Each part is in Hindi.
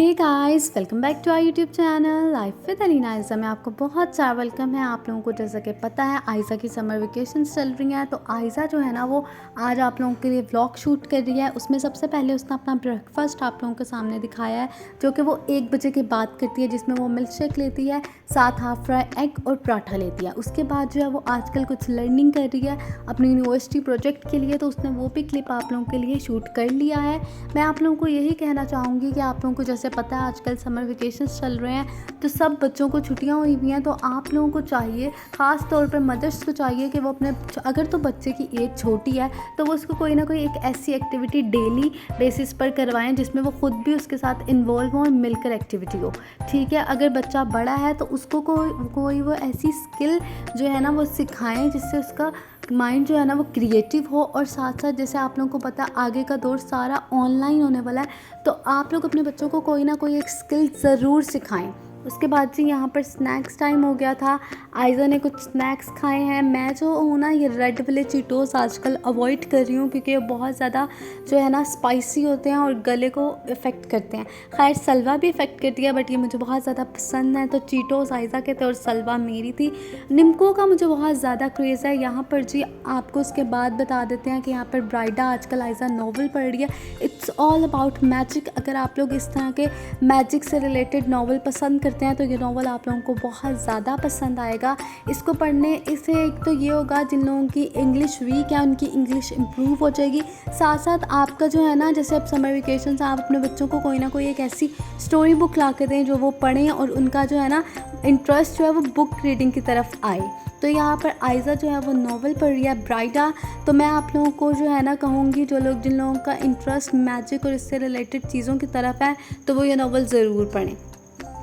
Hey guys, welcome back to our YouTube channel life with Alina Aiza में आपको बहुत सारा वेलकम है। आप लोगों को जैसा कि पता है आयज़ा की समर वेकेशंस चल रही हैं, तो आयज़ा जो है ना वो आज आप लोगों के लिए व्लॉग शूट कर रही है। उसमें सबसे पहले उसने अपना ब्रेकफास्ट आप लोगों के सामने दिखाया है, जो कि वो 1 बजे के बाद करती है, जिसमें वो मिल्क शेक लेती है, साथ हाफ फ्राई एग और पराठा लेती है। उसके बाद जो है वो आजकल कुछ लर्निंग कर रही है अपनी यूनिवर्सिटी प्रोजेक्ट के लिए, तो उसने वो भी क्लिप आप लोगों के लिए शूट कर लिया है। मैं आप लोगों को यही कहना चाहूँगी कि आप लोगों को जैसे पता है आजकल समर वेकेशंस चल रहे हैं, तो सब बच्चों को छुट्टियां हुई हुई हैं, तो आप लोगों को चाहिए, ख़ास तौर पर मदर्स को चाहिए कि वो अपने, अगर तो बच्चे की एज छोटी है तो वो उसको कोई ना कोई एक ऐसी एक्टिविटी डेली बेसिस पर करवाएं जिसमें वो खुद भी उसके साथ इन्वॉल्व हो और मिलकर एक्टिविटी हो। ठीक है, अगर बच्चा बड़ा है तो उसको कोई वो ऐसी स्किल जो है ना वो सिखाएं जिससे उसका माइंड जो है ना वो क्रिएटिव हो। और साथ साथ जैसे आप लोगों को पता है आगे का दौर सारा ऑनलाइन होने वाला है, तो आप लोग अपने बच्चों को कोई ना कोई एक स्किल ज़रूर सिखाएं। उसके बाद जी यहाँ पर स्नैक्स टाइम हो गया था। आयज़ा ने कुछ स्नैक्स खाए हैं। मैं जो हूँ ना ये रेड वाले चीटोस आजकल अवॉइड कर रही हूँ, क्योंकि ये बहुत ज़्यादा जो है ना स्पाइसी होते हैं और गले को इफ़ेक्ट करते हैं। खैर सलवा भी इफ़ेक्ट करती है, बट ये मुझे बहुत ज़्यादा पसंद है। तो चीटोस आयज़ा के थे और सलवा मेरी थी। निम्को का मुझे बहुत ज़्यादा क्रेज़ है। यहाँ पर जी आपको उसके बाद बता देते हैं कि यहाँ पर ब्राइडा आजकल आयज़ा नॉवल पढ़ रही है, इट्स ऑल अबाउट मैजिक। अगर आप लोग इस तरह के मैजिक से रिलेटेड नॉवल पसंद करते हैं तो ये नॉवल आप लोगों को बहुत ज़्यादा पसंद आएगा। इसको पढ़ने से एक तो ये होगा, जिन लोगों की इंग्लिश वीक है उनकी इंग्लिश इम्प्रूव हो जाएगी। साथ साथ आपका जो है ना, जैसे अब समर वेकेशन से आप अपने बच्चों को कोई ना कोई एक ऐसी स्टोरी बुक ला के दें जो वो पढ़ें और उनका जो है ना इंटरेस्ट जो है वो बुक रीडिंग की तरफ आए। तो यहाँ पर आयज़ा जो है वो नॉवल पढ़ रही है ब्राइडा। तो मैं आप लोगों को जो है ना कहूँगी, जिन लोगों का इंटरेस्ट मैजिक और इससे रिलेटेड चीज़ों की तरफ है तो वो ये नॉवल ज़रूर पढ़ें।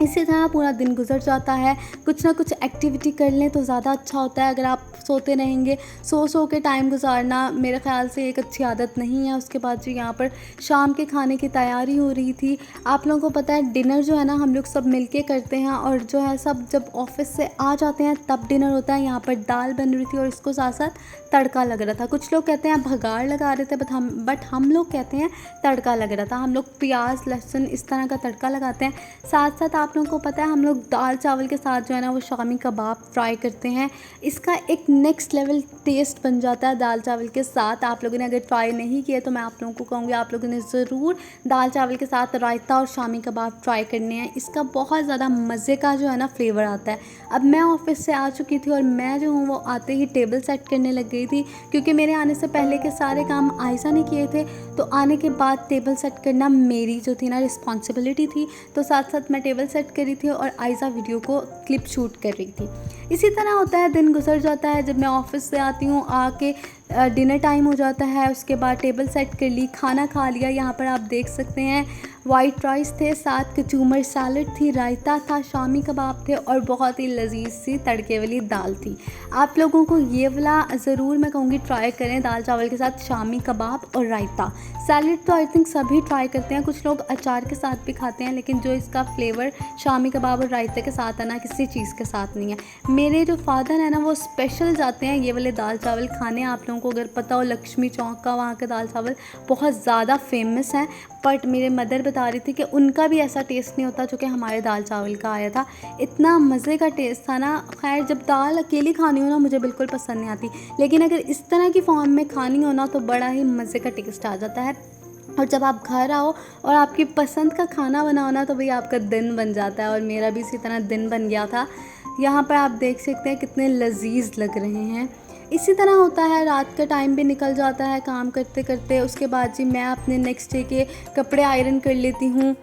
इसी तरह पूरा दिन गुजर जाता है, कुछ ना कुछ एक्टिविटी कर लें तो ज़्यादा अच्छा होता है। अगर आप सोते रहेंगे, सो के टाइम गुजारना मेरे ख़्याल से एक अच्छी आदत नहीं है। उसके बाद जो यहाँ पर शाम के खाने की तैयारी हो रही थी। आप लोगों को पता है डिनर जो है ना हम लोग सब मिलके करते हैं, और जो है सब जब ऑफिस से आ जाते हैं तब डिनर होता है। यहाँ पर दाल बन रही थी और इसको साथ साथ तड़का लग रहा था। कुछ लोग कहते हैं भगाड़ लगा रहे थे, बट हम लोग कहते हैं तड़का लग रहा था। हम लोग प्याज लहसुन इस तरह का तड़का लगाते हैं। साथ साथ आप लोगों को पता है हम लोग दाल चावल के साथ जो है ना वो शामी कबाब फ्राई करते हैं। इसका एक नेक्स्ट लेवल टेस्ट बन जाता है दाल चावल के साथ। आप लोगों ने अगर ट्राई नहीं किया तो मैं आप लोगों को कहूँगी आप लोगों ने ज़रूर दाल चावल के साथ रायता और शामी कबाब ट्राई करने हैं। इसका बहुत ज़्यादा मज़े का जो है ना फ्लेवर आता है। अब मैं ऑफिस से आ चुकी थी और मैं जो हूँ वो आते ही टेबल सेट करने लग गई थी, क्योंकि मेरे आने से पहले के सारे काम आयज़ा ने किए थे, तो आने के बाद टेबल सेट करना मेरी जो थी ना रिस्पॉन्सिबिलिटी थी। तो साथ साथ मैं टेबल सेट करी थी और आयज़ा वीडियो को क्लिप शूट कर रही थी। इसी तरह होता है, दिन गुजर जाता है। जब मैं ऑफिस से आती हूँ आके डिनर टाइम हो जाता है। उसके बाद टेबल सेट कर ली, खाना खा लिया। यहाँ पर आप देख सकते हैं वाइट राइस थे, साथ कचूमर सैलड थी, रायता था, शामी कबाब थे और बहुत ही लजीज सी तड़के वाली दाल थी। आप लोगों को ये वाला ज़रूर मैं कहूँगी ट्राई करें, दाल चावल के साथ शामी कबाब और रायता। सैलड तो आई थिंक सभी ट्राई करते हैं, कुछ लोग अचार के साथ भी खाते हैं, लेकिन जो इसका फ्लेवर शामी कबाब और रायते के साथ है ना किसी चीज़ के साथ नहीं है। मेरे जो फादर है ना वो स्पेशल जाते हैं ये वाले दाल चावल खाने। आप लोगों को अगर पता हो लक्ष्मी चौक का वहाँ के दाल चावल बहुत ज़्यादा फेमस हैं, बट मेरे मदर बता रही थी कि उनका भी ऐसा टेस्ट नहीं होता जो कि हमारे दाल चावल का आया था। इतना मज़े का टेस्ट था ना। खैर जब दाल अकेली खानी हो ना मुझे बिल्कुल पसंद नहीं आती, लेकिन अगर इस तरह की फॉर्म में खानी हो ना तो बड़ा ही मज़े का टेस्ट आ जाता है। और जब आप घर आओ और आपकी पसंद का खाना बनाओ ना तो भाई आपका दिन बन जाता है, और मेरा भी इसी तरह दिन बन गया था। यहाँ पर आप देख सकते हैं कितने लजीज लग रहे हैं। इसी तरह होता है, रात का टाइम भी निकल जाता है काम करते करते। उसके बाद जी मैं अपने नेक्स्ट डे के कपड़े आयरन कर लेती हूँ।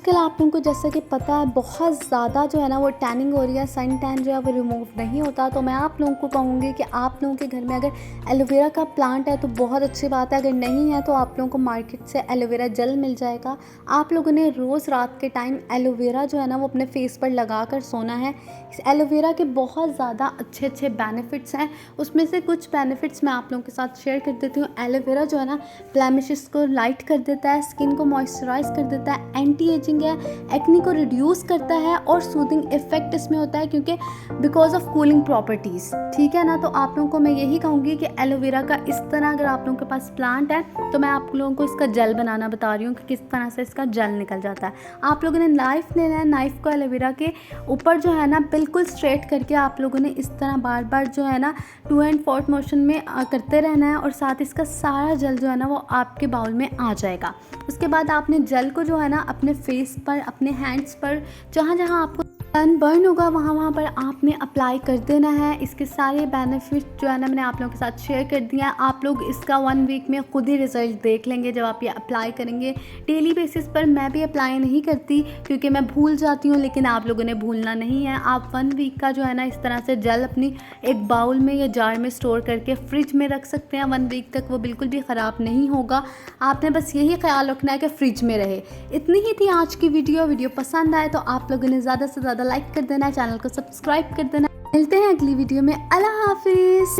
आजकल आप लोगों को जैसा कि पता है बहुत ज़्यादा जो है ना वो टैनिंग हो रही है, सन टैन जो है वो रिमूव नहीं होता। तो मैं आप लोगों को कहूँगी कि आप लोगों के घर में अगर एलोवेरा का प्लांट है तो बहुत अच्छी बात है, अगर नहीं है तो आप लोगों को मार्केट से एलोवेरा जेल मिल जाएगा। आप लोगों ने रोज़ रात के टाइम एलोवेरा जो है ना वो अपने फेस पर लगा कर सोना है। इस एलोवेरा के बहुत ज़्यादा अच्छे अच्छे बेनिफिट्स हैं, उसमें से कुछ बेनिफिट्स मैं आप लोगों के साथ शेयर कर देती हूँ। एलोवेरा जो है ना ब्लेमिशेस को लाइट कर देता है, स्किन को मॉइस्चराइज कर देता है, एंटी एजिंग सूदिंग है, एक्नी को रिड्यूस करता है और सूदिंग इफेक्ट इसमें होता है क्योंकि बिकॉज ऑफ कूलिंग प्रॉपर्टीज़, ठीक है ना। तो आप लोगों को मैं यही कहूँगी कि एलोवेरा का इस तरह अगर आप लोगों के पास प्लांट है तो मैं आप लोगों को इसका जेल बनाना बता रही हूँ कि किस तरह से इसका जेल निकल जाता है। आप लोगों ने नाइफ़ लेना है, नाइफ़ को एलोवेरा के ऊपर जो है ना बिल्कुल स्ट्रेट करके आप लोगों ने इस तरह बार बार जो है ना 2 एंड 4 मोशन में करते रहना है और साथ इसका सारा जेल जो है ना वो आपके बाउल में आ जाएगा। उसके बाद आपने जेल को जो है ना अपने फेस पर, अपने हैंड्स पर, जहाँ जहाँ आपको सन बर्न होगा वहाँ पर आपने अप्लाई कर देना है। इसके सारे बेनिफिट जो है ना मैंने आप लोगों के साथ शेयर कर दिया है। आप लोग इसका 1 वीक में खुद ही रिज़ल्ट देख लेंगे जब आप ये अप्लाई करेंगे। डेली बेसिस पर मैं भी अप्लाई नहीं करती क्योंकि मैं भूल जाती हूँ, लेकिन आप लोगों ने भूलना नहीं है। आप 1 वीक का जो है ना इस तरह से जेल अपनी एक बाउल में या जार में स्टोर करके फ्रिज में रख सकते हैं। 1 वीक तक वो बिल्कुल भी ख़राब नहीं होगा। आपने बस यही ख्याल रखना है कि फ्रिज में रहे। इतनी ही थी आज की वीडियो पसंद आए तो आप लोगों ने ज़्यादा से ज़्यादा लाइक कर देना, चैनल को सब्सक्राइब कर देना। मिलते हैं अगली वीडियो में। अल्लाह हाफिज़।